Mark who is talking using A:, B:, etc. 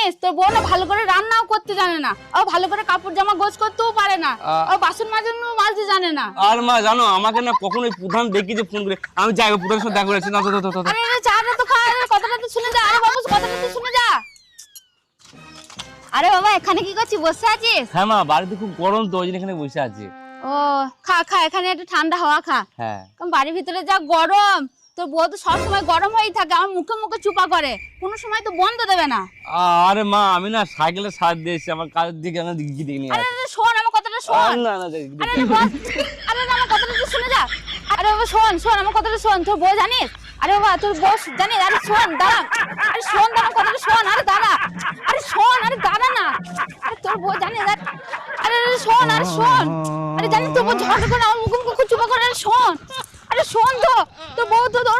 A: জানিস তোর বউ না ভালো করে রান্নাও করতে জানে না, ও ভালো করে কাপড় জামা গোছ করতেও পারে না, ও বাসন মাজতে জানে না।
B: আর মা জানো আমাকে না কখনোই প্রধান দেখি যে ফোন করে আমি যাই প্রধানের সাথে দেখা করেছি না।
A: আরে চাটা তো খা, কথাটা তো শুনে যা। আরে বাবু কথাটা তো শুনে যা। আরে বাবা এখানে কি করছিস, বসে আছিস?
B: হ্যাঁ মা বাড়িতে খুব গরম তো ওই জন্য এখানে বসে আছি।
A: ও খা খা, এখানে একটু ঠান্ডা হাওয়া খা।
B: হ্যাঁ
A: কারণ বাড়ির ভিতরে যা গরম, তোর বউ তো সবসময় গরম হয়েই থাকে, আমার মুখে মুখে চুপা করে, কোনো সময় তো বন্ধ দেবে না।
B: আরে মা আমি না সাইকেলে সাথ দিয়েছি আমার কাজের দিকে আমি দিকে দিকে নিয়ে
A: আরে শোন আমার কথাটা শোন।
B: না না
A: আরে বল, আরে আমার কথাটা তো শুনে যা। আরে বাবা শোন শোন আমার কথাটা শোন, তোর বউ জানিস? আরে বাবা তোর বউ জানিস? আরে শোন দাঁড়া, আরে শোন আমার কথাটা শোন, আরে দাঁড়া, আরে শোন, আরে দাঁড়া না। আরে তোর বউ জানিস? আরে শোন, আরে শোন, আরে জানিস তোর বউ ঝগড়া করে আমার মুখে মুখে চুপা করে। আরে শোন, আরে শোন তো, তোর বউ তো তোর